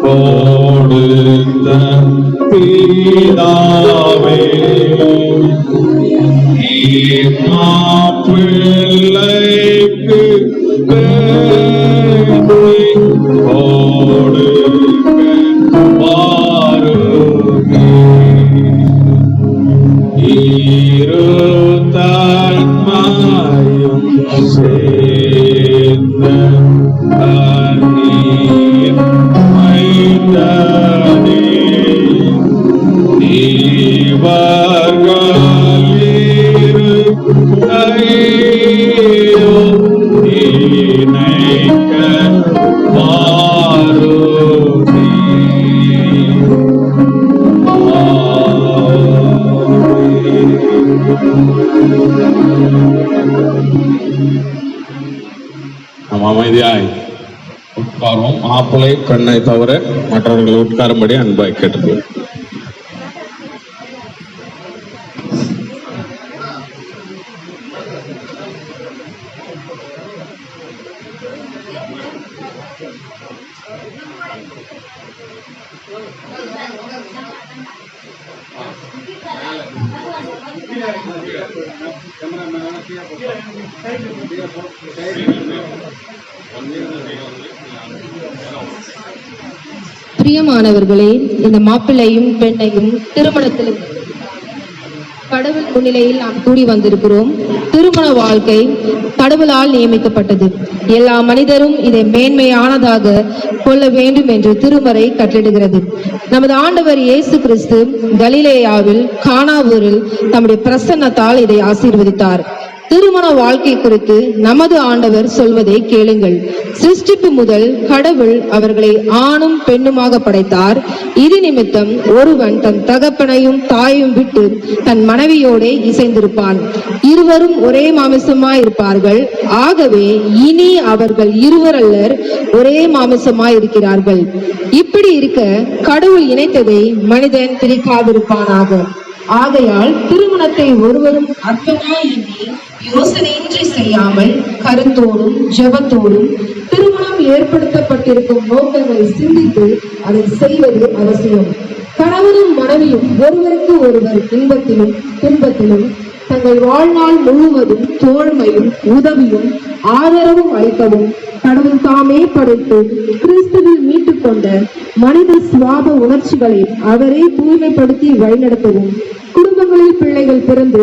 கொடுத்த பிதாவே பிள்ளைக்கு அமைதியாய் உட்கார்வோம். மாப்பிள்ளை பெண்ணை தவிர மற்றவர்கள் உட்காரும்படி அன்பாய் கேட்டுக்கொள்வோம். பிரியமானவர்களே, இந்த மாப்பிள்ளையும் பெண்ணையும் திருமணத்தில் கடவுள் முன்னிலையில் நாம் கூடி வந்திருக்கிறோம். திருமண வாழ்க்கை கடவுளால் நியமிக்கப்பட்டது. எல்லா மனிதரும் இதை மேன்மையானதாக கொள்ள வேண்டும் என்று திருமறை கட்டளிடுகிறது. நமது ஆண்டவர் இயேசு கிறிஸ்து கலிலேயாவில் கானாவூரில் தம்முடைய பிரசன்னத்தால் இதை ஆசீர்வதித்தார். திருமண வாழ்க்கை குறித்து நமது ஆண்டவர் சொல்வதை கேளுங்கள். சிருஷ்டிப்பு முதல் கடவுள் அவர்களை ஆணும் பெண்ணுமாக படைத்தார். இது நிமித்தம் ஒருவன் தன் தகப்பனையும் தாயும் விட்டு தன் மனைவியோடே இசைந்திருப்பான், இருவரும் ஒரே மாமிசமாய் இருப்பார்கள். ஆகவே இனி அவர்கள் இருவரல்லர், ஒரே மாமிசமாய் இருக்கிறார்கள். இப்படி இருக்க கடவுள் இணைத்ததை மனிதன் பிரிக்காதிருப்பானாக. ஆகையால் திருமணத்தை ஒருவரும் அற்பமாய் எண்ணி யோசனையின்றி செய்யாமல் கருத்தோடும் ஜெபத்தோடும் திருமணம் ஏற்படுத்தப்பட்டிருக்கும் நோக்கங்களை சிந்தித்து அதை செய்வது அவசியம். கணவனும் மனைவியும் ஒருவருக்கு ஒருவர் இன்பத்திலும் துன்பத்திலும் தங்கள் வாழ்நாள் முழுவதும் தோழ்மையும் உதவியும் ஆதரவும் அளிக்கவும் கடவுள் தாமே படைத்து கிறிஸ்துவில் மீட்டுக் கொண்ட மனித சுவாப உணர்ச்சிகளை அவரே தூய்மைப்படுத்தி வழிநடத்தவும், குடும்பங்களில் பிள்ளைகள் பிறந்து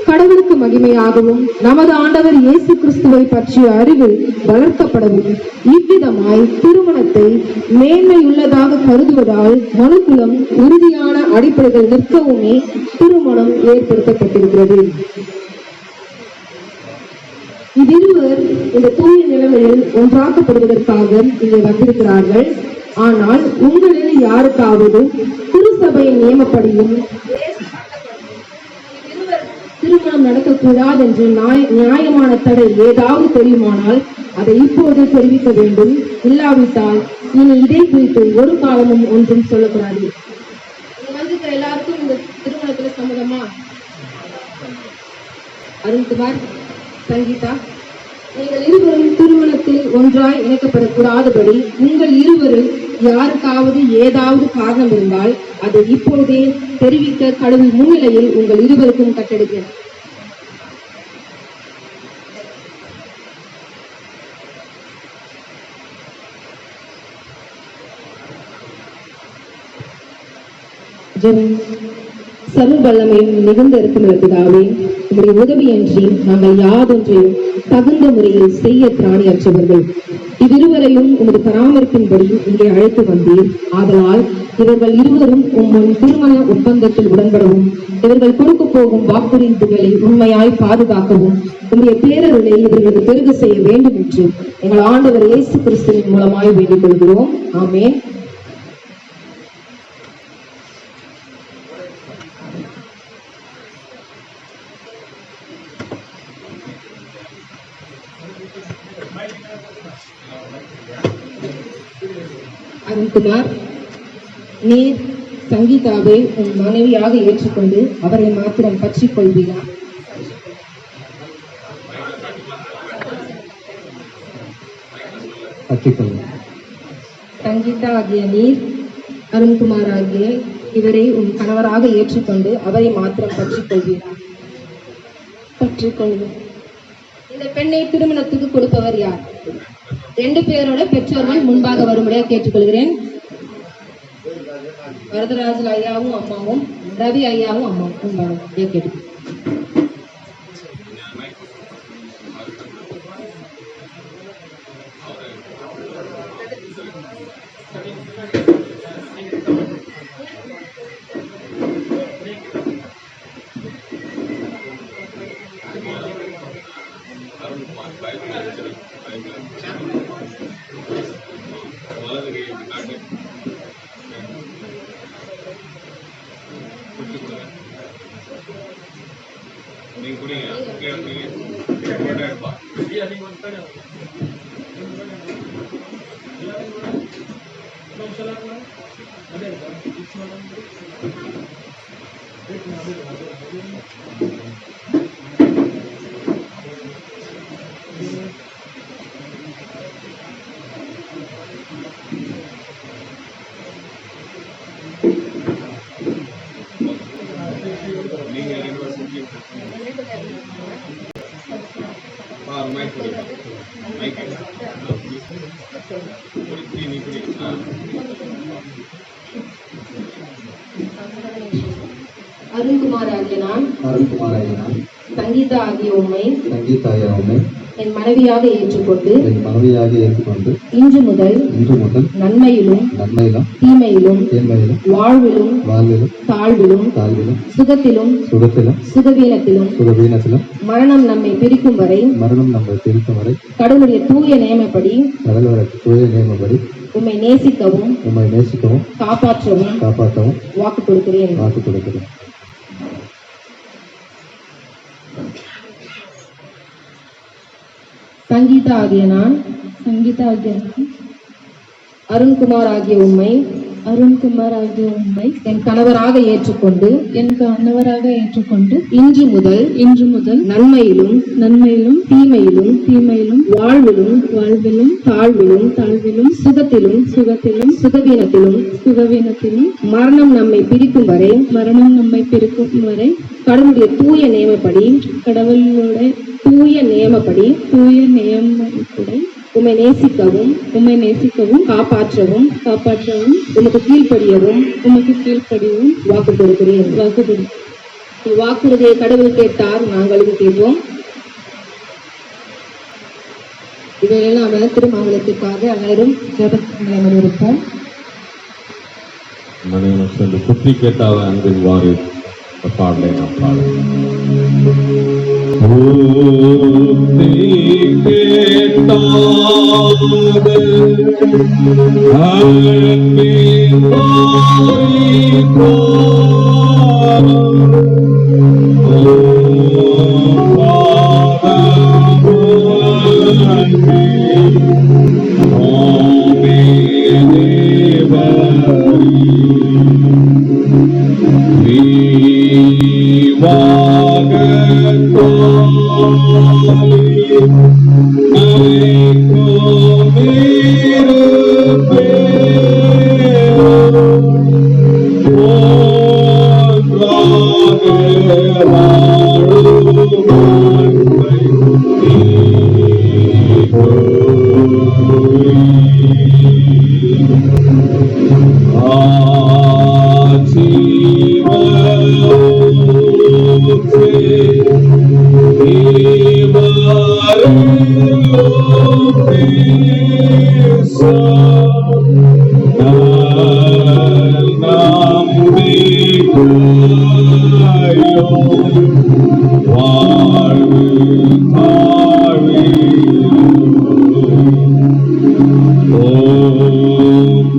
கடவுளுக்கு மகிமையாகவும் நமது ஆண்டவர் இயேசு கிறிஸ்துவை பற்றிய அறிவில் வளர்க்கப்படவும், இவ்விதமாய் திருமணத்தை மேன்மையுள்ளதாக கருதுவதால் மனுக்குலம் உறுதியான அடிப்படைகள் நிற்கவுமே திருமணம் ஏற்படுத்தப்பட்டிருக்கிறது. இவ்விருவர் இந்த தூய நிலைமையில் ஒன்றாக்கப்படுவதற்காக இங்கே வந்திருக்கிறார்கள். ஆனால் உங்களில் யாருக்காவது திருச்சபையின் நியமப்படியும் திருமணம் நடக்கக்கூடாது என்று நியாயமான தடை ஏதாவது தெரியுமானால் அதை இப்போது தெரிவிக்க வேண்டும். இல்லாவிட்டால் இனி இதை குறித்து ஒரு காலமும் ஒன்றும் சொல்லக்கூடாது. வந்திருக்கிற எல்லாருக்கும் இந்த திருமணத்துல சம்மதமா? அருண்குமார், சங்கீதா, நீங்கள் இருவரும் திருமணத்தில் ஒன்றாய் இணைக்கப்படக்கூடாதபடி உங்கள் இருவரில் யாருக்காவது ஏதாவது காரணம் இருந்தால் அதை இப்பொழுதே தெரிவிக்க கடவுள் முன்னிலையில் உங்கள் இருவருக்கும் கட்டளையிடுகிறேன். சர்வ வல்லமையும் மிகுந்த இருக்கும் பிதாவே, உங்களுடைய உதவியன்றி நாங்கள் யாதொன்றையும் தகுந்த முறையில் செய்ய திராணியற்றவர்கள். இவ்விருவரையும் உமது பராமரிப்பின்படி இங்கே அழைத்து வந்தீர். ஆதலால் இவர்கள் இருவரும் உம்முன் திருமண ஒப்பந்தத்தில் உடன்படவும், இவர்கள் கொடுக்க போகும் வாக்குறுதிகளை உண்மையாய் பாதுகாக்கவும் உங்களுடைய பேரருளை இவர்களுக்கு பெருக செய்ய வேண்டும் என்று எங்கள் ஆண்டவர் இயேசு கிறிஸ்துவின் மூலமாய் வேண்டிக் கொள்கிறோம். ஆமென். அருண்குமார், நீர் சங்கீதாவை உன் மனைவியாக ஏற்றுக்கொண்டு அவரை மாத்திரம் பற்றிக் கொள்வீரா? சங்கீதா ஆகிய நீர் அருண்குமார் ஆகிய இவரை உன் கணவராக ஏற்றுக்கொண்டு அவரை மாத்திரம் பற்றிக்கொள்வீரா? பற்றிக்கொள்வேன். இந்த பெண்ணை திருமணத்துக்கு கொடுப்பவர் யார்? 2 பேரோட பெற்றோர்கள் முன்பாக வரும்படியாக கேட்டுக்கொள்கிறேன். வரதராஜல் ஐயாவும் அம்மாவும், ரவி ஐயாவும் அம்மாவும் முன்பாக கேட்டுக்கொள்கிறேன். அருண்குமார் ஆகிய நான் சங்கீதா ஆகிய உம்மை என் மனைவியாக ஏற்றுக்கொண்டு இன்று முதல் நன்மையிலும் தீமையிலும் வாழ்விலும் தாழ்விலும் சுகத்திலும் சுகவீனத்திலும் மரணம் நம்மை பிரிக்கும் வரை கடவுளுடைய தூய நியமப்படி உம்மை நேசிக்கவும் காப்பாற்றவும் வாக்கு கொடுக்கிறேன். சங்கீதா ஆகிய நான் அருண்குமார் ஆகிய உம்மை என் கணவராக ஏற்றுக்கொண்டு இன்று முதல் நன்மையிலும் தீமையிலும் வாழ்விலும் தாழ்விலும் சுகத்திலும் சுகவீனத்திலும் மரணம் நம்மை பிரிக்கும் வரை கடவுளுடைய தூய நியமப்படி உம்மை நேசிக்கவும் காப்பாற்றவும் உமக்கு கீழ்ப்படியவும் வாக்கு கொடுக்கிறேன். வாக்குறுதியை கடவுள் கேட்டார், நாங்களும் கேட்போம். இதையெல்லாம் நாம திருமணத்திற்காக அனைவரும் ஜெபத்தில் இருப்போம். புத்தி கேட்டாத அன்பின் வாரி பாடலை நாம் பாடலாம்.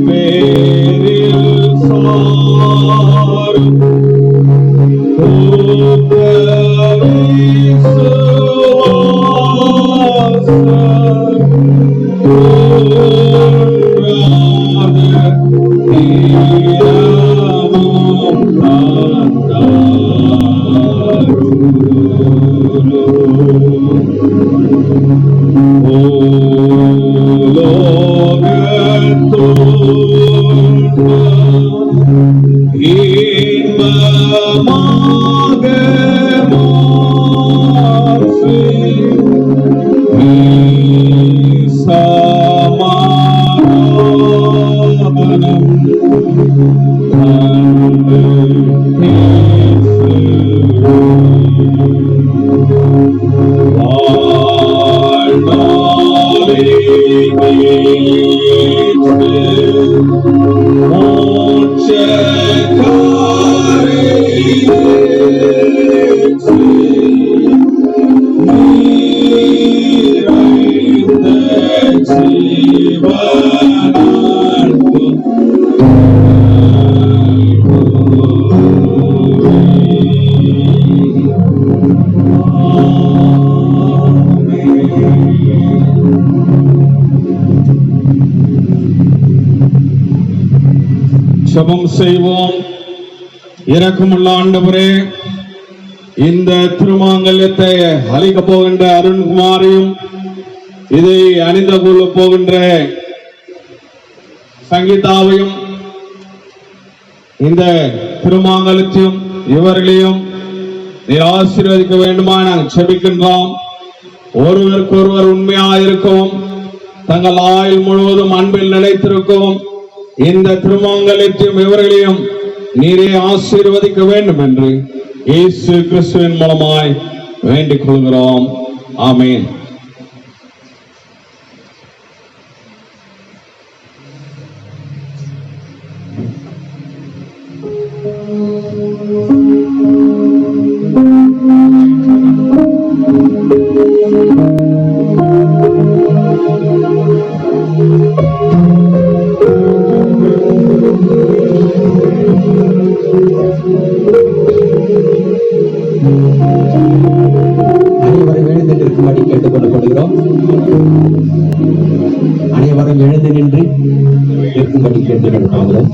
பேரில் ஜெபம் செய்வோம். இரக்கமுள்ள ஆண்டவரே, இந்த திருமாங்கல்யத்தை அளிக்க போகின்ற அருண்குமாரையும் இதை அணிந்து கொள்ள போகின்ற சங்கீதாவையும் இந்த திருமாங்கல்யத்தையும் இவர்களையும் நீர் ஆசீர்வதிக்க வேண்டுமா நாங்கள் செபிக்கின்றோம். ஒருவருக்கு ஒருவர் உண்மையாயிருக்கவும் தங்கள் ஆயுள் முழுவதும் அன்பில் நிலைத்திருக்கவும் இந்த திருமாங்கல்யத்தையும் இவர்களையும் நீரே ஆசீர்வதிக்க வேண்டும் என்று இயேசு கிறிஸ்துவின் மூலமாய் வேண்டிக் கொள்கிறோம். ஆமென். அனைவரும் எழுந்து நிற்கும்படி கேட்டுக் கொள்ளப்படுகிறோம். அனைவரும் எழுந்து நின்று நிற்கும்படி கேட்டுக் கொள்ளப்படுகிறோம்.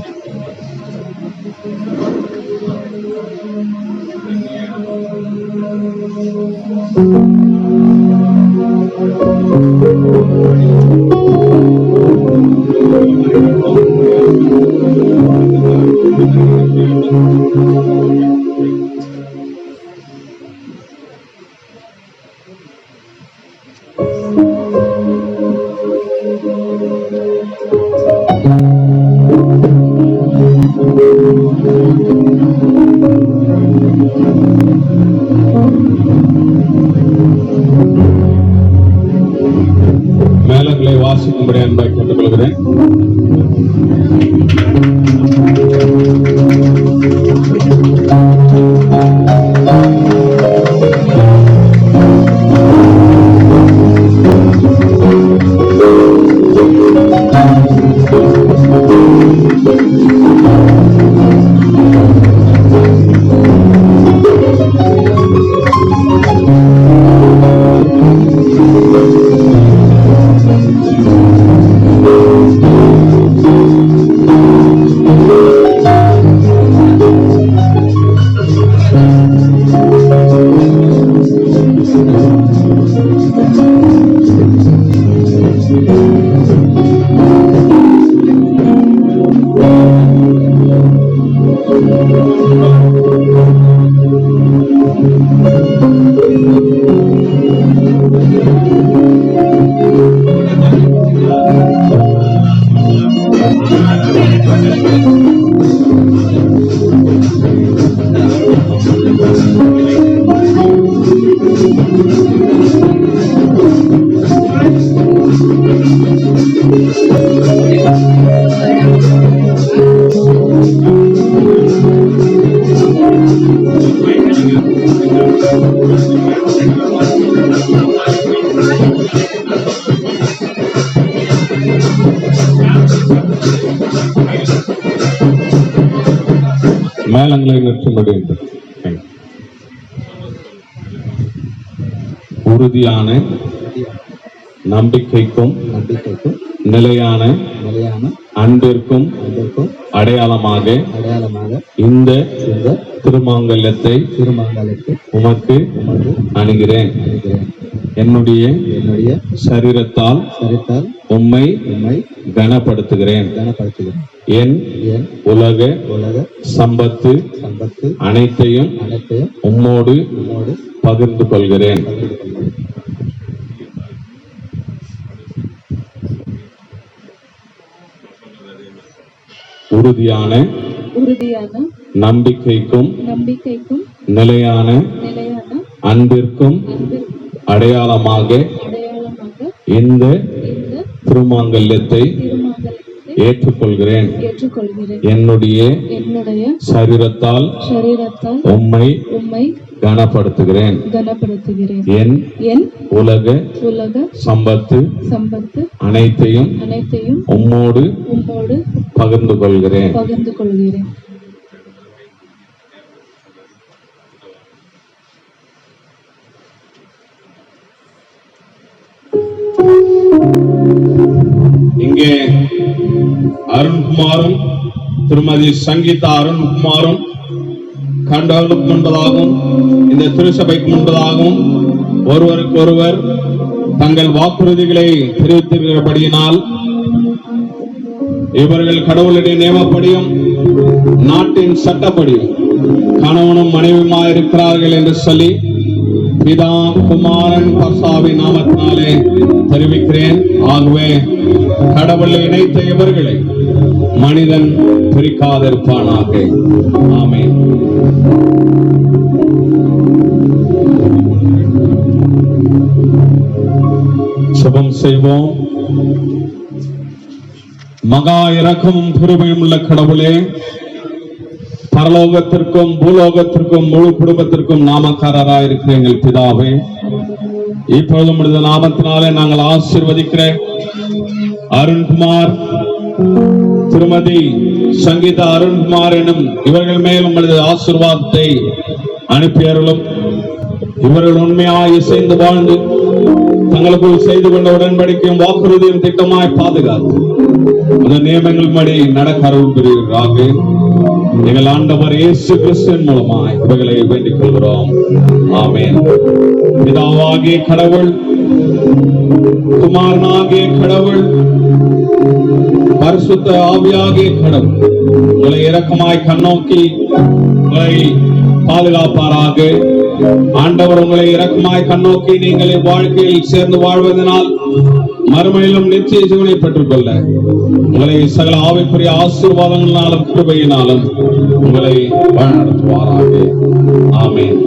மேளங்களை வாசிக்கும்படி அன்பாய் கேட்டுக்கொள்கிறேன். மேளங்களை நிறுத்தும்படி உறுதியான நம்பிக்கைக்கும் நிலையான அன்பிற்கும் அடையாளமாக இந்த திருமாங்கல்யத்தை உமக்கு அணுகிறேன். என்னுடைய சரீரத்தால் உம்மை கனப்படுத்துகிறேன். என் உலக சம்பத்து அனைத்தையும் உம்மோடு பகிர்ந்து கொள்கிறேன். உறுதியான நம்பிக்கைக்கும் நிலையான அன்பிற்கும் அடையாளமாக இந்த திருமாங்கல்யத்தை ஏற்றுக்கொள்கிறேன். என்னுடைய சரீரத்தால் உம்மை கனப்படுத்துகிறேன். என் உலக சம்பத்து அனைத்தையும் உம்மோடு பகிர்ந்து கொள்கிறேன். இங்கே அருண்குமாரும் திருமதி சங்கீதா அருண்குமாரும் கண்டவர்களுக்கு முன்பதாகவும் இந்த திருச்சபைக்கு முன்பதாகவும் ஒருவருக்கு ஒருவர் தங்கள் வாக்குறுதிகளை தெரிவித்திருக்கிறபடியினால் இவர்கள் கடவுளுடைய நியமப்படியும் நாட்டின் சட்டப்படியும் கணவனும் மனைவியுமாய் இருக்கிறார்கள் என்று சொல்லி பிதா குமாரன் பர்சாவின் நாமத்தினாலே தெரிவிக்கிறேன். ஆகவே கடவுளை இணைத்த இவர்களை மனிதன் பிரிக்காதிருப்பானாக. ஆமென். சுபம் செய்வோம். மகா இரக்கமும் கிருபையும் உள்ள கடவுளே, பரலோகத்திற்கும் பூலோகத்திற்கும் முழு குடும்பத்திற்கும் நாமக்காரராய் இருக்கிற எங்கள் பிதாவே, இப்பொழுது உம்முடைய நாமத்தினாலே நாங்கள் ஆசீர்வதிக்கிற அருண்குமார் திருமதி சங்கீதா அருண்குமார் எனும் இவர்கள் மேல் உங்களது ஆசீர்வாதத்தை அனுப்பியருளும். இவர்கள் உண்மையாய் இசைந்து வாழ்ந்து தங்களுக்குள் செய்து கொண்ட உடன்படிக்கையும் வாக்குறுதியும் திட்டமாய் பாதுகாத்து அதன் நியமங்கள் படி நடக்க அருள் புரிவீராக. எங்கள் ஆண்டவர் இயேசு கிறிஸ்துவின் மூலமாய் இவர்களை வேண்டிக் கொள்கிறோம். ஆமென். பிதாவாகிய கடவுள், குமாரனாகிய கடவுள், பரிசுத்த ஆவியாகிய கடவுள் உங்களை இரக்கமாய் கண்ணோக்கி உங்களை பாதுகாப்பாராக. ஆண்டவர் உங்களை இரக்கமாய் கண்ணோக்கி நீங்கள் வாழ்க்கையில் சேர்ந்து வாழ்வதனால் மறுமையிலும் நிச்சய ஜீவனை பெற்றுக் கொள்ள உங்களை சகல ஆவிக்குரிய ஆசீர்வாதங்களினாலும் கிருபையினாலும் உங்களை வழிநடத்துவாராக. ஆமென்.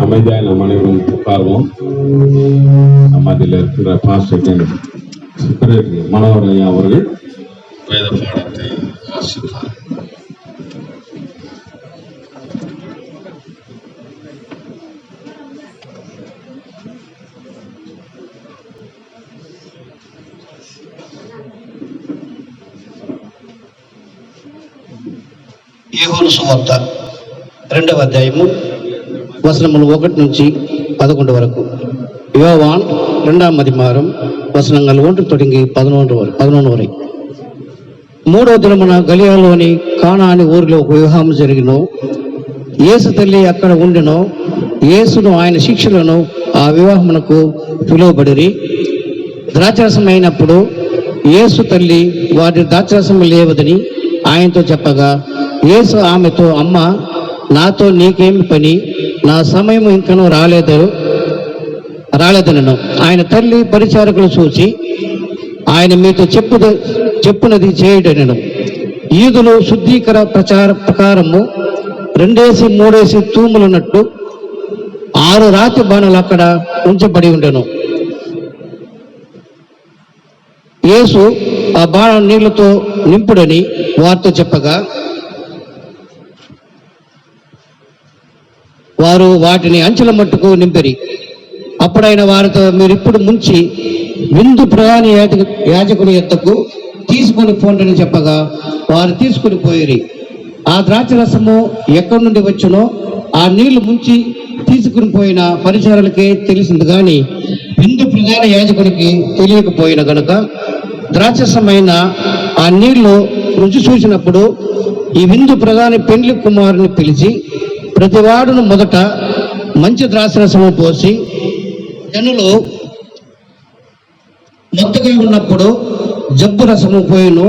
அமைதியாக நம் அனைவரும் உட்கார்வோம். நம்மதில் இருக்கிற பாஸ்டர் மனோகர் ஐயா அவர்கள் வேத பாடத்தை வாசிப்பார். యోహాను సువార్త 2వ అధ్యాయము వచనములు 1 నుంచి 11 వరకు. யோவான் 2ஆம் அதிகாரம் వచనங்கள் 1 தொடங்கி 11 వரை. 3వ దినమున గలిలయలోని కానా అనే ఊరిలో ఒక వివాహం జరిగినో, యేసు తల్లి అక్కడ ఉండెనో. యేసును ఆయన శిష్యులను ఆ వివాహమునకు పిలువబడిరి. ద్రాక్షరసం అయినప్పుడు యేసు తల్లి వారి ద్రాక్షరసం లేవదని ఆయనతో చెప్పగా, యేసు ఆమెతో, అమ్మ, నాతో నీకేమి పని? నా సమయం ఇంకనూ రాలేదనను. ఆయన తల్లి పరిచారకులు చూసి, ఆయన మీతో చెప్పునది చేయడనను. ఈదులు శుద్ధీకర ప్రకారము 2-3 తూములున్నట్టు 6 రాతి బాణలు అక్కడ ఉంచబడి ఉండెను. యేసు ఆ బాణం నీళ్లతో నింపుడని వారితో చెప్పగా వారు వాటిని అంచెల మట్టుకు నింపిరి. అప్పుడైన వారితో, మీరు ఇప్పుడు ముంచి విందు ప్రధాన యాజకుని యొద్దకు తీసుకొని పోండని చెప్పగా వారు తీసుకుని పోయిరి. ఆ ద్రాక్షరసము ఎక్కడి నుండి వచ్చునో ఆ నీళ్లు ముంచి తీసుకుని పోయిన పరిచారులకే తెలిసింది, కానీ విందు ప్రధాన యాజకునికి తెలియకపోయిన గనుక ద్రాక్షరసమైన ఆ నీళ్లు రుచి చూసినప్పుడు ఈ విందు ప్రధాని పెండ్లి కుమారుని పిలిచి, ప్రతివాడును మొదట మంచి ద్రాక్షరసము పోసి జనులు మొత్తగా ఉన్నప్పుడు జబ్బు రసము పోయిను,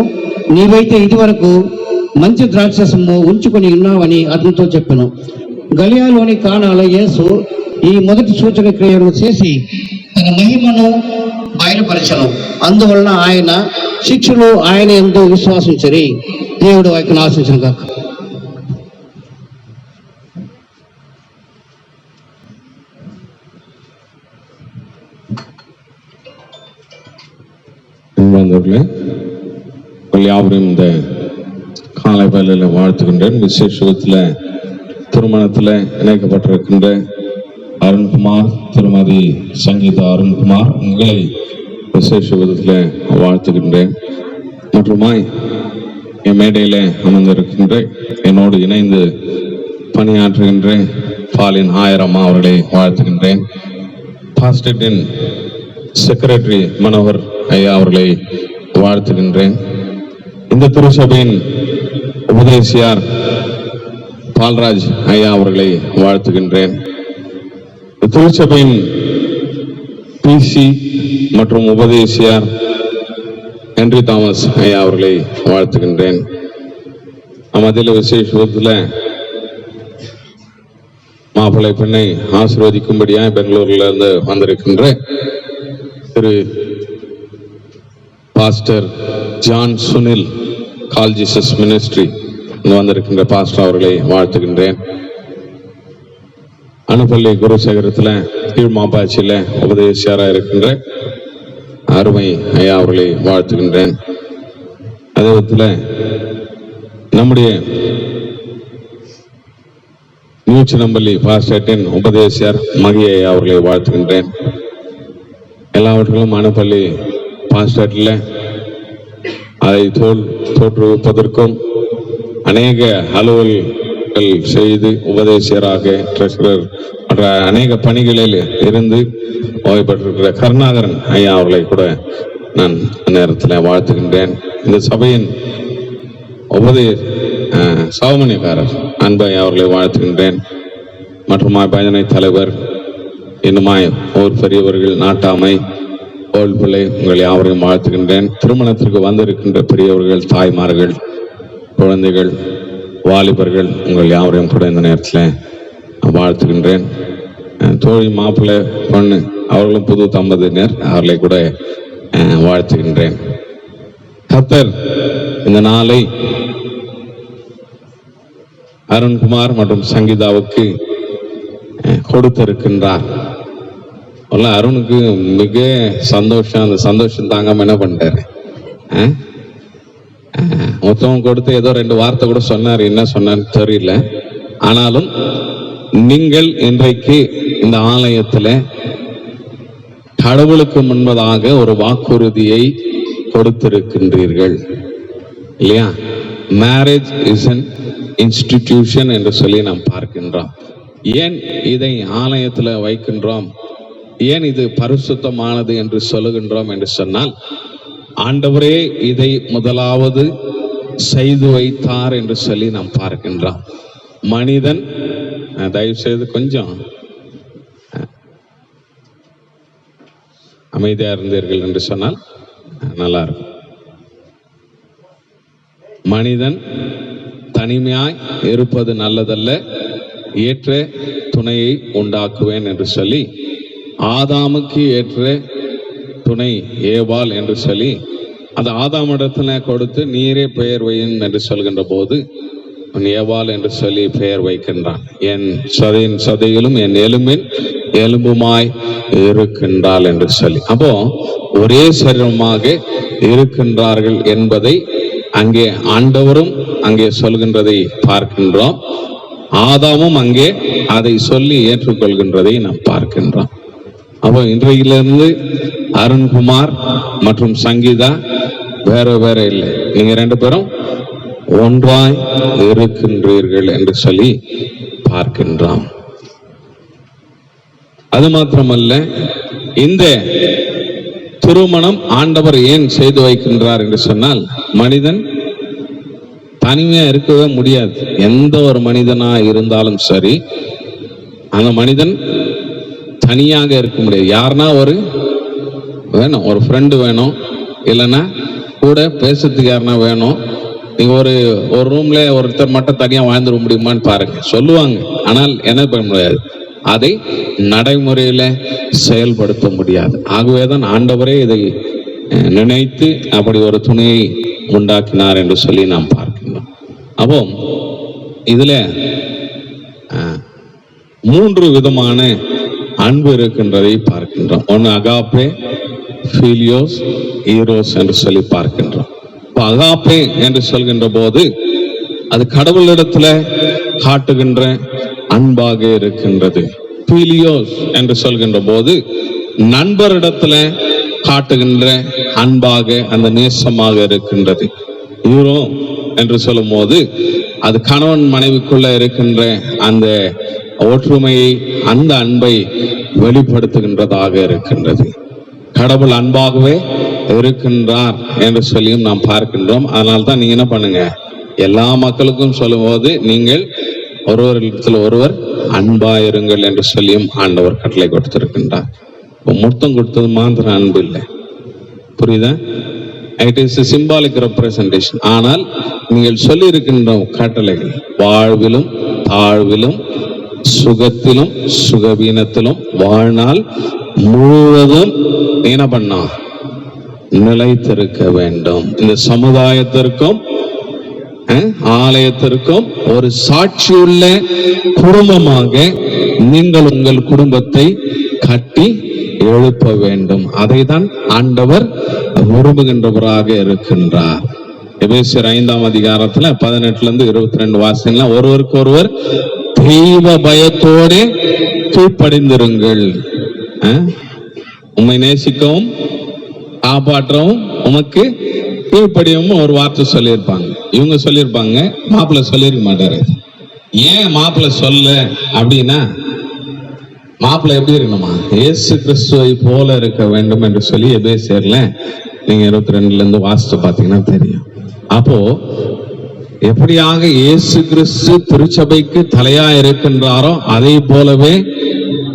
నీవైతే ఇదివరకు మంచి ద్రాక్షరసము ఉంచుకొని ఉన్నావని అతనితో చెప్పెను. గలియాలోని కానాలో యేసు ఈ మొదటి సూచన క్రియను చేసి తన మహిమను బయలుపరచను. అందువలన ఆయన శిష్యులు ఆయన యందు విశ్వాసించరి. దేవుడు వాక్యను ఆశించును గాక. அன்பார்ந்தவர்களே, யாவரையும் இந்த காலை வேளையில வாழ்த்துகின்றேன். விசேஷத்துல திருமணத்துல இணைக்கப்பட்டிருக்கின்ற அருண்குமார், திருமதி சங்கீதா அருண்குமார், உங்களை விசேஷ விதத்தில் வாழ்த்துகின்றேன். மற்றுமாய் என் மேடையில அமர்ந்திருக்கின்ற என்னோடு இணைந்து பணியாற்றுகின்ற பாலின் ஆயிரம்மா அவர்களை வாழ்த்துகின்றேன். பாஸ்டரின் செக்ரட்டரி மனோகர் ஐயா அவர்களை வாழ்த்துகின்றேன். இந்த திருச்சபையின் உபதேசியார் பால்ராஜ் ஐயா அவர்களை வாழ்த்துகின்றேன். திருச்சபையின் பிசி மற்றும் உபதேசியார் ஹென்றி தாமஸ் ஐயா அவர்களை வாழ்த்துகின்றேன். அதில் விசேஷத்துல மாப்பிள்ளை பெண்ணை ஆசீர்வதிக்கும்படியாக பெங்களூர்ல இருந்து வந்திருக்கின்ற திரு pastor John Sunil, call Jesus ministry வந்திருக்கின்ற பாஸ்டர் அவர்களை வாழ்த்துகின்றேன். அனுப்பள்ளி குருசேகரத்துல கீழ்மாப்பாச்சியில உபதேசியாரா இருக்கின்ற அருமை ஐயா அவர்களை வாழ்த்துகின்றேன். அதே விதத்துல நம்முடைய நியூச்சினம்பள்ளி பாஸ்டரின் உபதேசியார் மகி ஐயா அவர்களை வாழ்த்துகின்றேன். எல்லாவற்றிலும் அனுப்பள்ளி பாஸ்டர்ல அதை தோற்றுவிப்பதற்கும் அநேக அலுவல்கள் செய்து உபதேசியராக ட்ரெஷரர் மற்ற அநேக பணிகளில் இருந்து ஓய்வு பெற்றிருக்கிற கருணாகரன் ஐயா அவர்களை கூட நான் நேரத்தில் வாழ்த்துகின்றேன். இந்த சபையின் சாவமணியக்காரர் அன்பு ஐயா அவர்களை வாழ்த்துகின்றேன். மற்றும் பஜனை தலைவர் இன்னுமாய் ஓர் பெரியவர்கள், நாட்டாமை, ஓல் பிள்ளை, உங்களை யாவரையும் வாழ்த்துகின்றேன். திருமணத்திற்கு வந்திருக்கின்ற பெரியவர்கள், தாய்மார்கள், குழந்தைகள், வாலிபர்கள், உங்கள் யாவரையும் கூட இந்த நேரத்தில் வாழ்த்துகின்றேன். தோழி, மாப்பிள்ளை, பொண்ணு அவர்களும் புது தம்பதியினர், அவர்களை கூட வாழ்த்துகின்றேன். கர்த்தர் இந்த நாளை அருண்குமார் மற்றும் சங்கீதாவுக்கு கொடுத்திருக்கின்றார். அருணுக்கு மிக சந்தோஷம். அந்த சந்தோஷம் தாங்காம என்ன பண்ணிட்டாரு, மொத்தம் கொடுத்து ஏதோ 2 வார்த்தை கூட சொன்னார். என்ன சொன்னான்னு தெரியல. ஆனாலும் நீங்கள் இன்றைக்கு இந்த ஆலயத்துல கடவுளுக்கு முன்பதாக ஒரு வாக்குறுதியை கொடுத்திருக்கின்றீர்கள் இல்லையா? மேரேஜ் இஸ் அன் இன்ஸ்டிடியூஷன் என்று சொல்லி நாம் பார்க்கின்றோம். ஏன் இதை ஆலயத்துல வைக்கின்றோம், ஏன் இது பரிசுத்தமானது என்று சொல்லுகின்றோம் என்று சொன்னால், ஆண்டவரே இதை முதலாவது செய்து வைத்தார் என்று சொல்லி நாம் பார்க்கின்றோம். மனிதன், தயவு செய்து கொஞ்சம் அமைதியா இருந்தீர்கள் என்று சொன்னால் நல்லா இருக்கும். மனிதன் தனிமையாய் இருப்பது நல்லதல்ல, ஏற்ற துணையை உண்டாக்குவேன் என்று சொல்லி ஆதாமுக்கு ஏற்ற துணை ஏவாள் என்று சொல்லி அது ஆதாமிடத்துல கொடுத்து நீரே பெயர் வையும் என்று சொல்கின்ற போது ஏவாள் என்று சொல்லி பெயர் வைக்கின்றான். என் சதையின் சதையிலும் என் எலும்பின் எலும்புமாய் இருக்கின்றாள் என்று சொல்லி. அப்போ ஒரே சரீரமாக இருக்கின்றார்கள் என்பதை அங்கே ஆண்டவரும் அங்கே சொல்கின்றதை பார்க்கின்றோம். ஆதாமும் அங்கே அதை சொல்லி ஏற்றுக்கொள்கின்றதை நாம் பார்க்கின்றோம். அப்போ இன்றையிலிருந்து அருண்குமார் மற்றும் சங்கீதா வேற வேற இல்லை, நீங்க 2 பேரும் ஒன்றாய் இருக்கின்றீர்கள் என்று சொல்லி பார்க்கின்றோம். அது மாத்திரமல்ல, இந்த திருமணம் ஆண்டவர் ஏன் செய்து வைக்கின்றார் என்று சொன்னால், மனிதன் தனிமையா இருக்கவே முடியாது. எந்த ஒரு மனிதனா இருந்தாலும் சரி, அந்த மனிதன் தனியாக இருக்க முடியாது. யாருன்னா வேணும், ஒரு ஃப்ரெண்டு வேணும், இல்லைன்னா கூட பேசுறதுக்கு யாருன்னா வேணும். நீங்க ஒரு ரூம்ல ஒருத்தர் மட்டும் தனியா வாழ்ந்துட முடியுமான்னு பாருங்க, சொல்லுவாங்க. ஆனால் என்ன பண்ண முடியாது, அதை நடைமுறையில செயல்படுத்த முடியாது. ஆகவேதான் ஆண்டவரே இதை நினைத்து அப்படி ஒரு துணையை உண்டாக்கினார் என்று சொல்லி நாம் பார்க்கின்றோம். அப்போ இதுல 3 விதமான அன்பு இருக்கின்றதை பார்க்கின்றோம். ஒன்று அகாப்பே, ஃபீலியோஸ், ஈரோஸ் என்று சொல்லி பார்க்கின்றோம். அகாப்பே என்று சொல்கின்ற போது அது கடவுளிடத்துல காட்டுகின்ற அன்பாக இருக்கின்றது. ஃபீலியோஸ் என்று சொல்கின்ற போது நண்பரிடத்துல காட்டுகின்ற அன்பாக, அந்த நேசமாக இருக்கின்றது. ஈரோ என்று சொல்லும் போது அது கணவன் மனைவிக்குள்ள இருக்கின்ற அந்த ஒற்றுமையை, அந்த அன்பை வெளிப்படுத்துகின்றதாக இருக்கின்றது. கடவுள் அன்பாகவே இருக்கின்றார் என்று சொல்லியும் நாம் பார்க்கின்றோம். அதனால்தான் நீங்க என்ன பண்ணுங்க, எல்லா மக்களுக்கும் சொல்லும் போது நீங்கள் ஒருவரிடத்தில் ஒருவர் அன்பாயிருங்கள் என்று சொல்லியும் ஆண்டவர் கட்டளை கொடுத்திருக்கின்றார். மொத்தம் கொடுத்தது மாத்திரம் அன்பு இல்லை, புரியுதா? It is symbolic representation. ஆனால் நீங்கள் சொல்லி இருக்கின்ற கட்டளைகள் வாழ்விலும் தாழ்விலும் சுகத்திலும் சுகவீனத்திலும் வாழ்நாள் முழுவதும் என்ன பண்ணா நிலைத்திருக்க வேண்டும். இந்த சமுதாயத்திற்கும் ஆலயத்திற்கும் ஒரு சாட்சியுள்ள குடும்பமாக நீங்கள் உங்கள் குடும்பத்தை கட்டி எழுப்ப வேண்டும். அதைதான் ஆண்டவர் விரும்புகின்றவராக இருக்கின்றார். எபேசியர் 5ஆம் அதிகாரத்துல 18 - 22 வாசனைல ஒருவருக்கு ஒருவர் தெய்வ பயத்தோடு கீழ்ப்படிந்திருங்கள். உம்மை நேசிக்கவும் காப்பாற்றவும் உமக்கு கீழ்ப்படியவும் ஒரு வார்த்தை சொல்லியிருப்பாங்க. இவங்க சொல்லியிருப்பாங்க, மாப்பிள்ளை சொல்லியிருக்க மாட்டாரு. ஏன் மாப்பிள்ளை சொல்ல அப்படின்னா, மாப்பிள்ளை எப்படி இருக்கணுமா, இயேசு கிறிஸ்துவை போல இருக்க வேண்டும் என்று சொல்லி எபேசியர்ல நீங்க 22 வாசித்து பார்த்தீங்கன்னா தெரியும். அப்போ எப்படியாக இயேசு கிறிஸ்து திருச்சபைக்கு தலையா இருக்கின்றாரோ அதே போலவே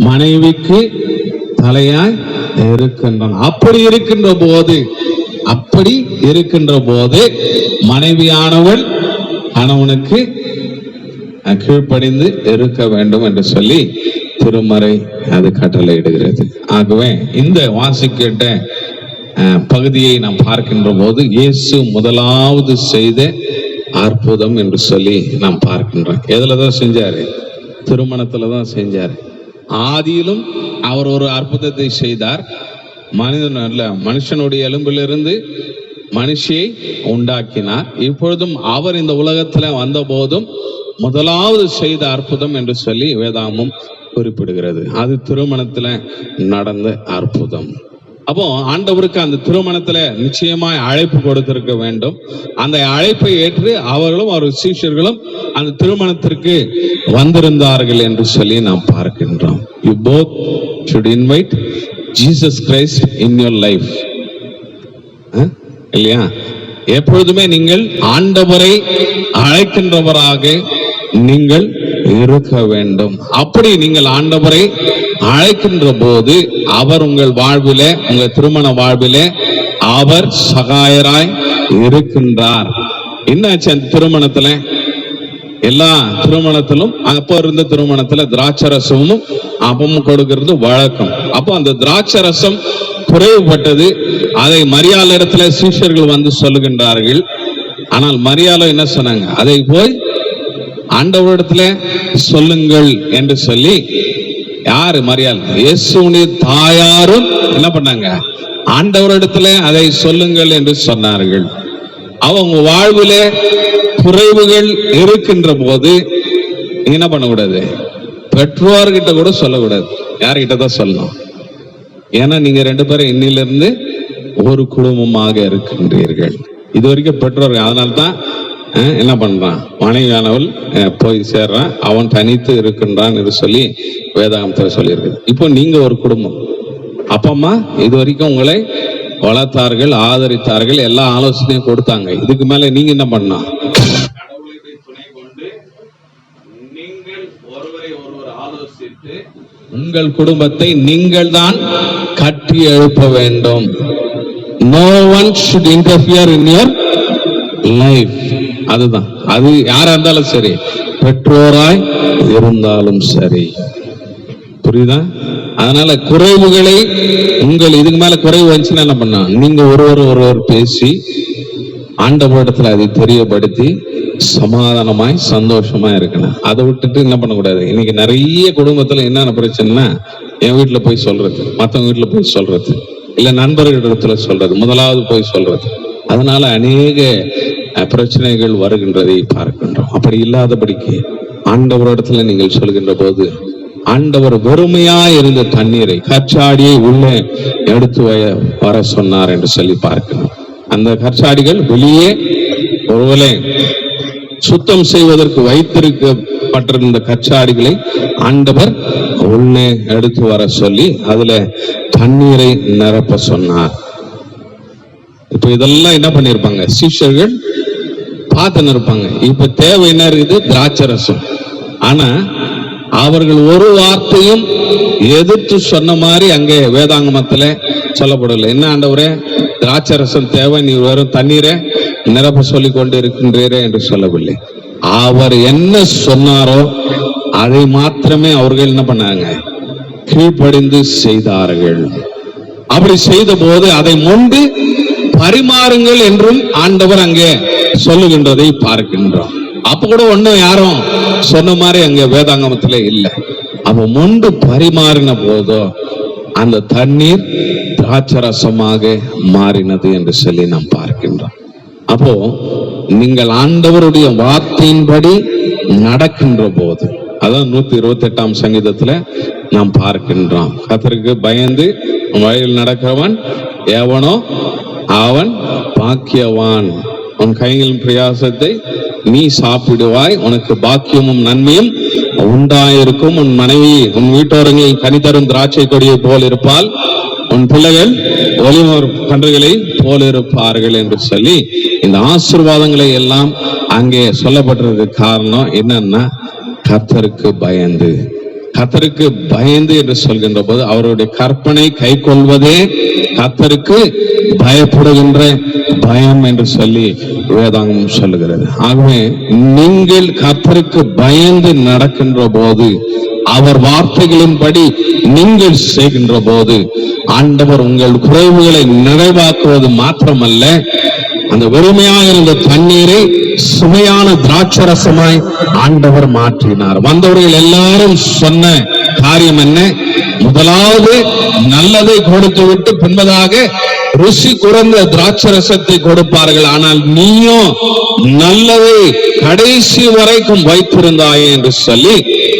மனைவிக்கு தலையாய் இருக்கின்றான். அப்படி இருக்கின்ற போது மனைவியானவள் கணவனுக்கு கீழ்ப்படிந்து இருக்க வேண்டும் என்று சொல்லி திருமறை அது கட்டளையிடுகிறது. ஆகவே இந்த வாசிக்கிட்ட பகுதியை நாம் பார்க்கின்ற போது இயேசு முதலாவது செய்த அற்புதம் என்று சொல்லி நாம் பார்க்கின்றோம். எதுலதான் செஞ்சாரு? திருமணத்துலதான் செஞ்சாரு. ஆதியிலும் அவர் ஒரு அற்புதத்தை செய்தார். மனுஷனுடைய எலும்பிலிருந்து மனுஷியை உண்டாக்கினார். இப்பொழுதும் அவர் இந்த உலகத்துல வந்த போதும் முதலாவது செய்த அற்புதம் என்று சொல்லி வேதாகமம் குறிப்பிடுகிறது. அது திருமணத்துல நடந்த அற்புதம். அப்போ ஆண்டவருக்கு அந்த திருமணத்துல நிச்சயமாய் அழைப்பு கொடுத்திருக்க வேண்டும். அந்த அழைப்பை ஏற்று அவர்களும் அவர் சீஷர்களும் அந்த திருமணத்திற்கு வந்திருந்தார்கள் என்று சொல்லி நாம் பார்க்கின்றோம். You both should invite Jesus Christ in your life. இல்லையா? எப்பொழுதுமே நீங்கள் ஆண்டவரை அழைக்கின்றவராக நீங்கள் இருக்க வேண்டும். அப்படி நீங்கள் ஆண்டவரை அழைக்கின்ற போது அவர் உங்கள் வாழ்விலே, உங்கள் திருமண வாழ்விலே அவர் சகாயராய் இருக்கின்றார். என்னாச்சு அந்த திருமணத்துல? எல்லா திருமணத்திலும் அப்ப இருந்த திருமணத்துல திராட்சரசமும் அப்பமும் கொடுக்கிறது வழக்கம். அப்போ அந்த திராட்சரசம் குறைவுபட்டது. அதை மரியாள் இடத்துல சீஷர்கள் வந்து சொல்லுகின்றார்கள். ஆனால் மரியாளோ என்ன சொன்னாங்க? அதை போய் ஆண்டவரிடத்துல சொல்லுங்கள் என்று சொல்லி, யாரு மரியாள்? இயேசுவினுடைய தாயாரும் என்ன பண்ணாங்க? ஆண்டவரிடத்துல அதை சொல்லுங்கள் என்று சொன்னார்கள். அவங்க வாழ்விலே குறைவுகள் இருக்கின்ற போது என்ன பண்ணக்கூடாது? பெற்றோர்கிட்ட கூட சொல்லக்கூடாது. யார்கிட்ட தான் சொல்லணும்? ஏன்னா நீங்க ரெண்டு பேரும் இன்னிலிருந்து ஒரு குடும்பமாக இருக்கின்றீர்கள். இது வரைக்கும் பெற்றோர்கள். அதனால்தான் என்ன பண்றான்? மனைவியானவள் போய் சேர்றான், அவன் தனித்து இருக்கின்றான் என்று சொல்லி வேதாகமத்தில் சொல்லியிருக்கு. இப்போ நீங்க ஒரு குடும்பம். அப்பா அம்மா இது வரைக்கும் உங்களை வளர்த்தார்கள், ஆதரித்தார்கள், எல்லா ஆலோசனையும் கொடுத்தாங்க. இதுக்கு மேல நீங்க என்ன பண்ணா? கடவுளுடைய துணை கொண்டு நீங்கள் ஒருவரை ஒருவர் ஆலோசித்து உங்கள் குடும்பத்தை நீங்கள் தான் கட்டி எழுப்ப வேண்டும். No one should interfere in your life. அதுதான். அது யாரா இருந்தாலும் சரி, பெற்றோராய் இருந்தாலும் சரி. புரியுதா? அதனால குறைவுகளை உங்கள் இதுக்கு மேல குறைவு வந்துச்சுன்னா என்ன பண்ணா? நீங்க ஒருவர் பேசி ஆண்டவரிடத்துல அதை தெரியப்படுத்தி சமாதானமாய் சந்தோஷமா இருக்கணும். அதை விட்டுட்டு என்ன பண்ணக்கூடாது? இன்னைக்கு நிறைய குடும்பத்துல என்னென்ன பிரச்சனைனா, என் வீட்டுல போய் சொல்றது, மற்றவங்க வீட்டுல போய் சொல்றது, இல்ல நண்பர்களிடத்துல சொல்றது, முதலாவது போய் சொல்றது. அதனால அநேக பிரச்சனைகள் வருகின்றதை பார்க்கின்றோம். அப்படி இல்லாதபடிக்கு ஆண்டவரிடத்துல நீங்கள் சொல்கின்ற போது, ஆண்டவர் வெறுமையா இருந்த தண்ணீரை, கற்சாடியை உள்ளே எடுத்து வர சொன்னார் என்று சொல்லி பார்க்கணும். அந்த கற்சாடிகள் வெளியே ஒருவேளை சுத்தம் செய்வதற்கு வைத்திருக்கப்பட்டிருந்த கற்சாடிகளை ஆண்டவர் உள்ளே எடுத்து வர சொல்லி அதுல தண்ணீரை நிரப்ப சொன்னார். இப்ப இதெல்லாம் என்ன பண்ணிருப்பாங்க? சீஷர்கள் பார்த்துன்னு இருப்பாங்க. இப்ப தேவை என்ன இருக்குது? திராட்சை ரசம். ஆனா அவர்கள் ஒரு வார்த்தையும் எதிர்த்து சொன்ன மாதிரி அங்கே வேதாங்கமத்துல சொல்லப்படவில்லை. என்ன ஆண்டவரே, திராட்சை ரசம் தேவை, நீ வெறும் தண்ணீரை நிரப்ப சொல்லி கொண்டு இருக்கின்றீரே என்று சொல்லவில்லை. அவர் என்ன சொன்னாரோ அதை மாத்திரமே அவர்கள் என்ன பண்ணாங்க? கீழ்ப்படிந்து செய்தார்கள். அப்படி செய்த போது அதை மொண்டு பரிமாறுங்கள் என்றும் ஆண்டவர் அங்கே சொல்லுகின்றதை பார்க்கின்றோம். அப்ப கூட ஒண்ணும் யாரும் சொன்ன மாதிரி அங்க வேதாங்கமத்துல இல்லை. அப்ப மொண்டு பரிமாறின போதோ அந்த தண்ணீர் திராட்சரசமாக மாறினது என்று சொல்லி நாம் பார்க்கின்றோம். அப்போ நீங்கள் ஆண்டவருடைய வார்த்தையின்படி நடக்கின்ற போது, அதான் 128ஆம் சங்கீதத்துல நாம் பார்க்கின்றோம். கர்த்தருக்கு பயந்து வழியில் நடக்கிறவன் எவனோ அவன் பாக்கியவான். உன் கைகளின் பிரயாசத்தை நீ சாப்பிடுவாய், உனக்கு பாக்கியமும் நன்மையும் உண்டாயிருக்கும். உன் மனைவி உன் வீட்டோரங்களில் கனிதரும் திராட்சை கொடியை போல் இருப்பால், உன் பிள்ளைகள் ஒலிமர் கன்றுகளை போல இருப்பார்கள் என்று சொல்லி இந்த ஆசீர்வாதங்களை எல்லாம் அங்கே சொல்லப்பட்டிருக்க காரணம் என்னன்னா, கர்த்தருக்கு பயந்து. கர்த்தருக்கு பயந்து என்று சொல்கின்ற போது அவருடைய கற்பனை கை கொள்வதே கர்த்தருக்கு பயப்படுகின்ற பயம் என்று சொல்லி வேதாங்கமம் சொல்லுகிறது. ஆகவே நீங்கள் கர்த்தருக்கு பயந்து நடக்கின்ற போது, அவர் வார்த்தைகளின்படி நீங்கள் செய்கின்ற போது, ஆண்டவர் உங்கள் குறைவுகளை நிறைவாக்குவது மாத்திரமல்ல, அந்த வெறுமையாக இருந்த தண்ணீரை சுவையான திராட்சரசமாய் ஆண்டவர் மாற்றினார். வந்தவர்கள் எல்லாரும் சொன்ன காரியம் என்ன? முதலாவது நல்லதை கொடுத்து விட்டு பின்பதாக ருசி குறைந்த திராட்சரசத்தை கொடுப்பார்கள். ஆனால் நீயோ நல்லதை கடைசி வரைக்கும் வைத்திருந்தாயே என்று சொல்லி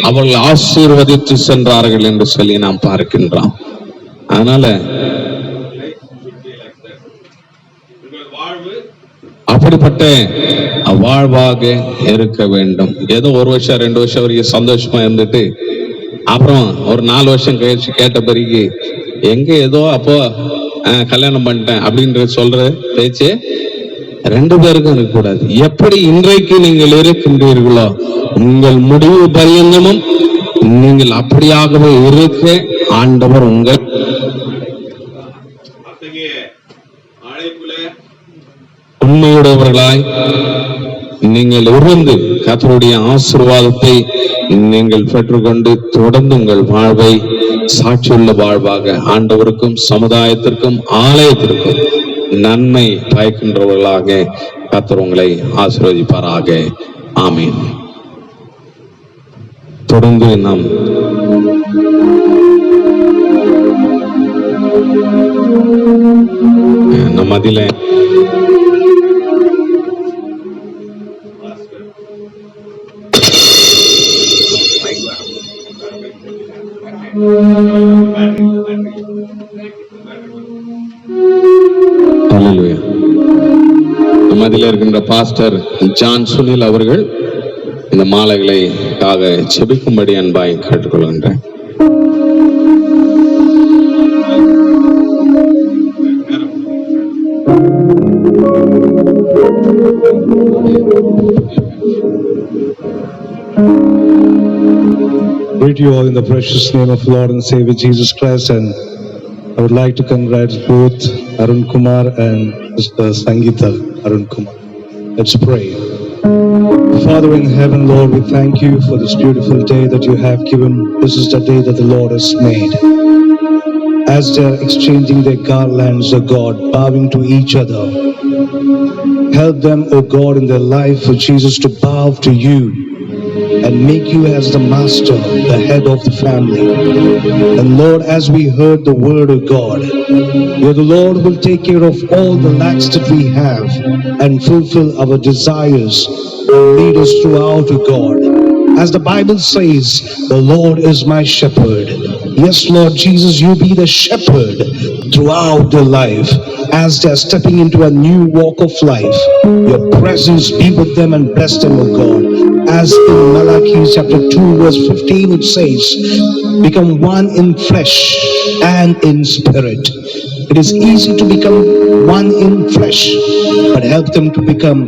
அவர்கள் ஆசீர்வதித்து சென்றார்கள் என்று சொல்லி நாம் பார்க்கின்றோம். அதனால அப்படிப்பட்ட வாழ்வாக இருக்க வேண்டும். ஏதோ 1 வருஷம் 2 வருஷம் வரைக்கும் சந்தோஷமா இருந்துட்டு அப்புறம் ஒரு 4 வருஷம் கழிச்சு கேட்ட பிறகு எங்க ஏதோ அப்போ கல்யாணம் பண்ணிட்டேன் அப்படின்ற சொல்ற பேச்சு 2 பேருக்கும் இருக்கக்கூடாது. எப்படி இன்றைக்கு நீங்கள் இருக்கின்றீர்களோ உங்கள் முடிவு பரியந்தமும் நீங்கள் அப்படியாகவே இருக்க ஆண்டவர் உங்கள் உண்மையுடையவர்களாய் நீங்கள் இருந்து கர்த்தருடைய ஆசீர்வாதத்தை நீங்கள் பெற்றுக்கொண்டு தொடர்ந்து உங்கள் வாழ்வை சாட்சியுள்ள வாழ்வாக ஆண்டவருக்கும் சமுதாயத்திற்கும் ஆலயத்திற்கும் நன்மை பயக்கின்றவர்களாக கர்த்தர் உங்களை ஆசீர்வதிப்பாராக. ஆமீன். தொடர்ந்து நாம் நம்ம அதில நம்ம அதில் இருக்கின்ற பாஸ்டர் ஜான் சுனில் அவர்கள் இந்த மாலைகளுக்காக செபிக்கும்படி அன்பாய் கேட்டுக்கொள்கின்றேன். Greet you all in the precious name of Lord and Savior Jesus Christ, and I would like to congratulate both Arun Kumar and Sangeeta Arun Kumar. Let's pray. Father in heaven, Lord, we thank you for this beautiful day that you have given. This is the day that the Lord has made. As they are exchanging their garlands, O God, bowing to each other, help them, O God, in their life for Jesus to bow to you and make you as the master, the head of the family. And Lord, as we heard the word of God, you the Lord will take care of all the lacks that we have and fulfill our desires and lead us throughout, O God. As the Bible says, the Lord is my shepherd. Yes, Lord Jesus, you be the shepherd throughout their life. As they are stepping into a new walk of life, your presence be with them and bless them, O God. As in Malachi chapter 2 verse 15 it says, become one in flesh and in spirit. It is easy to become one in flesh, but help them to become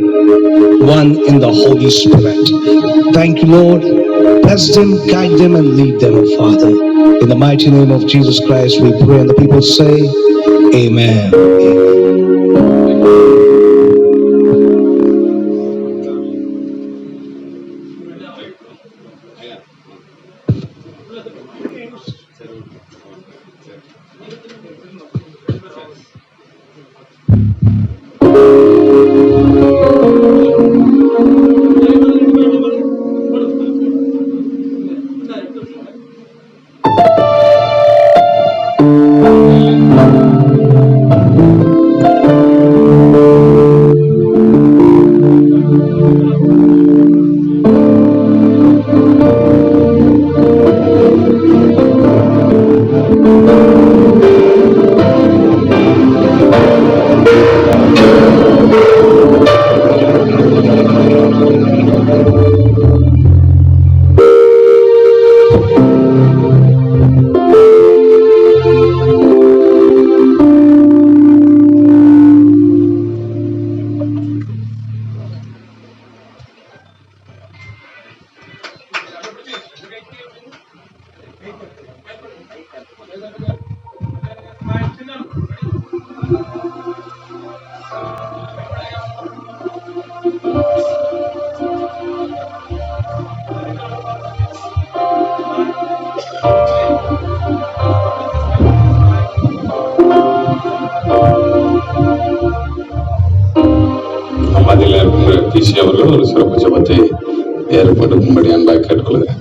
one in the Holy Spirit. Thank you, Lord. Bless them, guide them, and lead them, Father. In the mighty name of Jesus Christ we pray, and the people say, Amen. அதில் இருக்கிற DC அவர்கள் ஒரு சிறப்பு ஜெபத்தை ஏற்படுத்தும்படி அன்பாய் கேட்டுக்கொள்கிறேன்.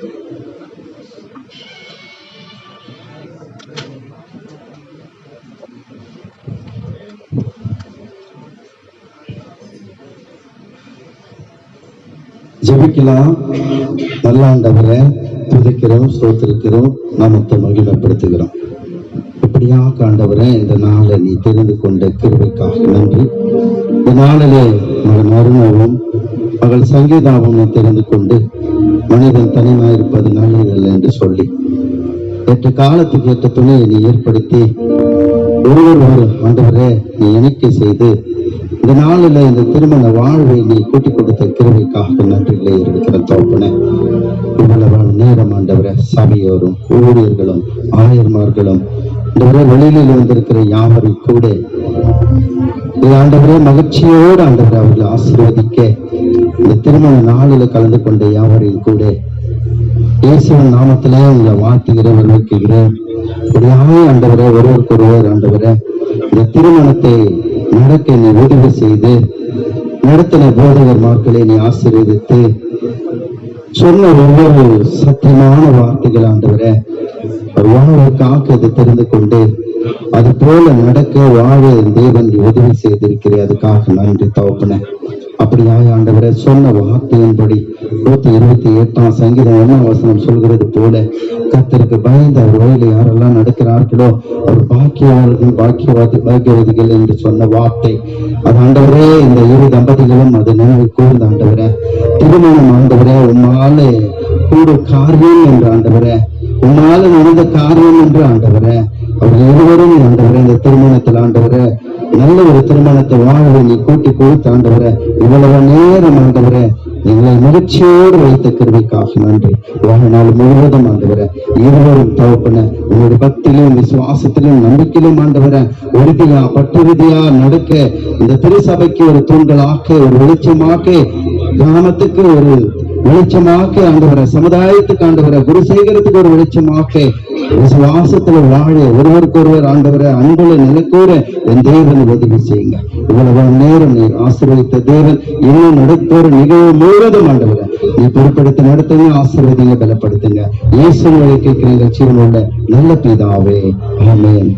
ஜெபிக்கலாம். நல்ல ஆண்டவரை துதிக்கிறோம், ஸ்தோத்திரிக்கிறோம், நாமத்தை மகிமைப்படுத்துகிறோம். இப்படியாக ஆண்டவரை இந்த நாளை நீ தெரிந்து கொண்ட கிருபைக்காக நன்றி. இந்த நாளிலே மகன் அருணாவும் மகள் சங்கீதாவும் நீ தெரிந்து கொண்டு மனிதன் தனிமாயிருப்பது நல்லதில்லை என்று சொல்லி ஏற்ற காலத்துக்கு ஏற்ற துணையை நீ ஏற்படுத்தி ஒருவர் ஆண்டவரை நீ இணைக்க செய்து இந்த நாளில் இந்த திருமண வாழ்வை நீ கூட்டிக் கொடுத்த கிருபைக்காக நன்றியிலே இருக்கிற தோப்பன இவ்வளவு நேரம் ஆண்டவரை சபையோரும் ஊழியர்களும் ஆயர்மார்களும் இந்த வெளியில வந்திருக்கிற யாவரும் கூட ஆண்டவரே மகிழ்ச்சியோடு ஆண்டவரை அவர்களை ஆசீர்வதிக்க இந்த திருமண நாளில் கலந்து கொண்ட யாவரையும் கூட இயேசுவின் நாமத்திலே உங்களை வாழ்த்துகிறேன், வரவேற்கிறேன். இப்படியாக ஆண்டவரே, ஒருவருக்கொருவர் ஆண்டவரே, இந்த திருமணத்தை நடக்க நீ உதவி செய்து நடத்தின போதகர் மார்க்களை நீ ஆசீர்வதித்து சொன்ன ஒவ்வொரு சத்தியமான வார்த்தைகள் ஆண்டவரே வாழ்வுக்காக அதை தெரிந்து கொண்டு அது போல நடக்க வாழ தேவன் உதவி செய்திருக்கிறேன். அதுக்காக நன்றி தகப்பனே. அப்படியாக ஆண்டவரை சொன்ன வார்த்தையின்படி 128 சங்கீதம் 1 சொல்கிறது போல கர்த்தருக்கு பயந்து அவர் வழியில யாரெல்லாம் நடக்கிறார்களோ அவர் பாக்கியவாதிகள் என்று சொன்ன வார்த்தை அது ஆண்டவரே இந்த இரு தம்பதிகளும் அது நினைவு கூர்ந்த ஆண்டவரே. திருமணம் ஆண்டவரே உம்மாலே கூட காரியம் என்று ஆண்டவரே, உம்மால நடந்த காரியம் என்று ஆண்டவரே, அவர்கள் இருவரும் ஆண்டவரே இந்த திருமணத்தில் ஆண்டவரே நல்ல ஒரு திருமணத்தை வாழ்வை நீ கூட்டி கொடுத்து ஆண்டவரே இவ்வளவு நேரம் ஆண்டவரே எங்களை மகிழ்ச்சியோடு வைத்த கிருபைக்காக நன்றி. வாழ்நாள் முழுவதும் ஆண்டவரே இருவரும் தகப்பன உங்களுடைய பக்தியிலும் விசுவாசத்திலும் நம்பிக்கையிலும் ஆண்டவரை உறுதியா பற்றுறுதியா நடக்க இந்த திருசபைக்கு ஒரு தூண்களாக்க ஒரு வெளிச்சமாக்க கிராமத்துக்கு ஒரு வெளிச்சமாக்க ஆண்டவரை சமுதாயத்துக்கு ஆண்டவரை குருசேகரத்துக்கு ஒரு வெளிச்சமாக்க விசுவாசத்துல வாழ ஒருவருக்கு ஒருவர் ஆண்டவரை அன்புல நிலைக்கூற என் தேவன் உதவி செய்யுங்க. இவ்வளவு நேரம் நீர் ஆசீர்வதித்த தேவன் இன்னும் நடப்போற நிகழ்வு முழுவதும் ஆண்டவரை நீ பொறுப்படுத்தி நடத்துங்க, ஆசீர்வதிங்க, பலப்படுத்துங்க. இயேசுவை கேட்கிற ஜீவனுள்ள நல்ல பிதாவே, ஆமென்.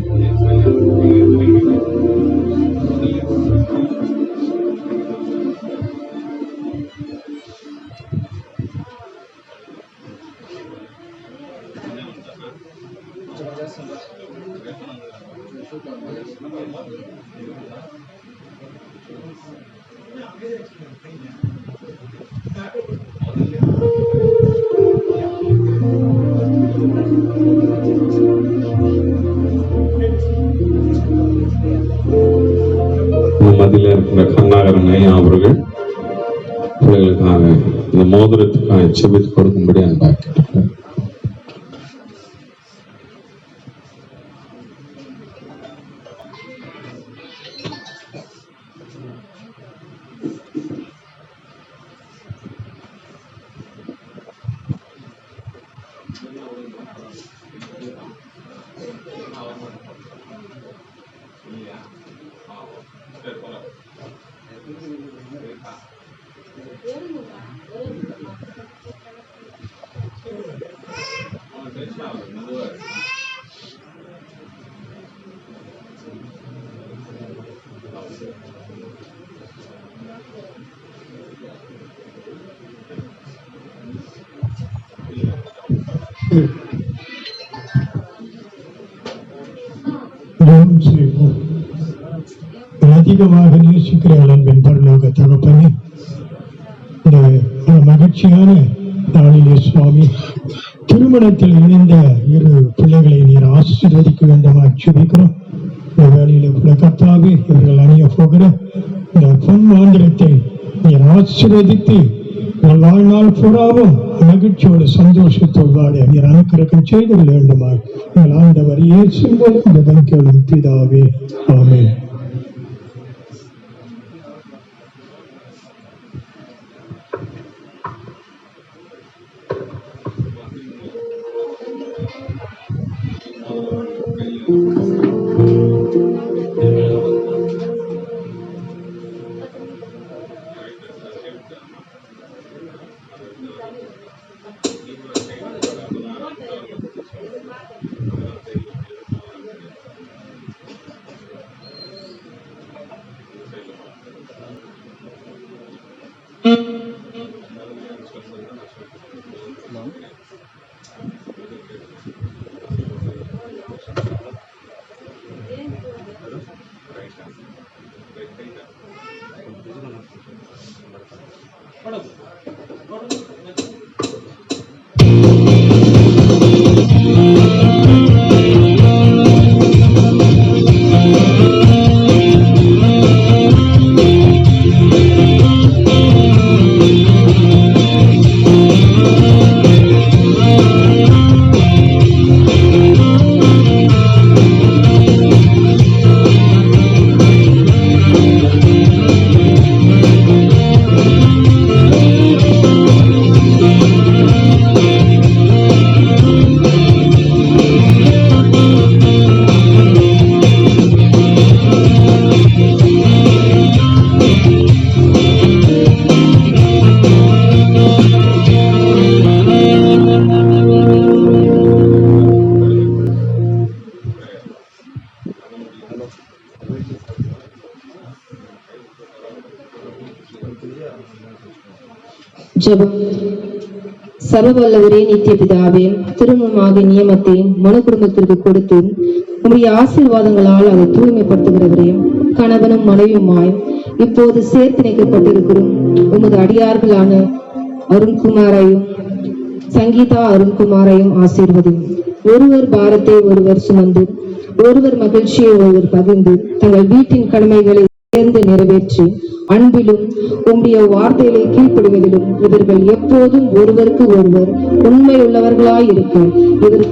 மதியில இருக்கிற கருணாகரன் ஐயா அவர்கள் பிள்ளைகளுக்காக இந்த மோதிரத்துக்காக செபித்து கொடுக்கும்படி அன்பாக்கிட்டார். அதிகமாக நேசிக்கிற அன்பின் பரலோக தகப்பனே, இந்த மகிழ்ச்சியான நாளிலே சுவாமி திருமணத்தில் இணைந்த இரு பிள்ளைகளை நீர் ஆசீர்வதிக்க வேண்டுமா ஜெபிக்கிறோம். இந்த வேளையில கர்த்தாவே இவர்கள் அணிய போகிற இந்த பொன் மாந்திரத்தை நீர் ஆசீர்வதித்து வாழ்நாள் பூராவும் மகிழ்ச்சியோடு சந்தோஷத்தோடு வாழ நீர் அனுக்கிரகம் செய்து வேண்டுமா எங்கள் ஆண்டவர் இயேசுவின் ஜெபம் கேளும் பிதாவே, ஆமென். ஜெபம். சர்வவல்லவரே, நித்திய பிதாவே, திருமணமாகிய நியமத்தை மனு குடும்பத்திற்கு கொடுத்து உம்முடைய ஆசீர்வாதங்களால் அதை தூய்மைப்படுத்துகிறவரே, கணவனும் மனைவியுமாய் இப்போது சேர்த்திணைக்கப்பட்டிருக்கிறோம் உமது அடியார்களான அருண்குமாரையும் சங்கீதா அருண்குமாரையும் ஆசீர்வதியும். ஒருவர் பாரத்தை ஒருவர் சுமந்து, ஒருவர் மகிழ்ச்சியை ஒருவர் பகிர்ந்து, தங்கள் வீட்டின் கடமைகளை சேர்ந்து நிறைவேற்றி அன்பிலும் உம்முடைய வார்த்தைகளை கீழ்ப்படுவதிலும் இவர்கள் எப்போதும் ஒருவருக்கு ஒருவர் உண்மையுள்ளவர்களாய் இருக்க இவர்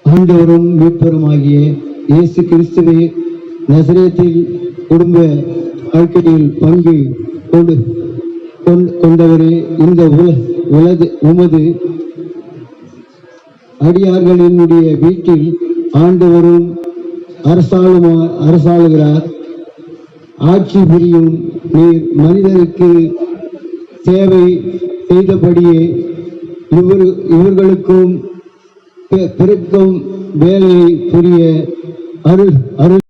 ஆண்டவரும் மீட்பருமாகிய இயேசு கிறிஸ்துவே, நசரேத்தில் குடும்ப வாழ்க்கையில் பங்கு கொண்டவரே, இந்த உமது அடியார்களினுடைய வீட்டில் ஆண்டவரும் அரசாளுகிறார். ஆட்சி புரியும் நீர் மனிதருக்கு சேவை செய்தபடியே இவர்களுக்கும் பிறக்கும் வேலையை புரிய அருள்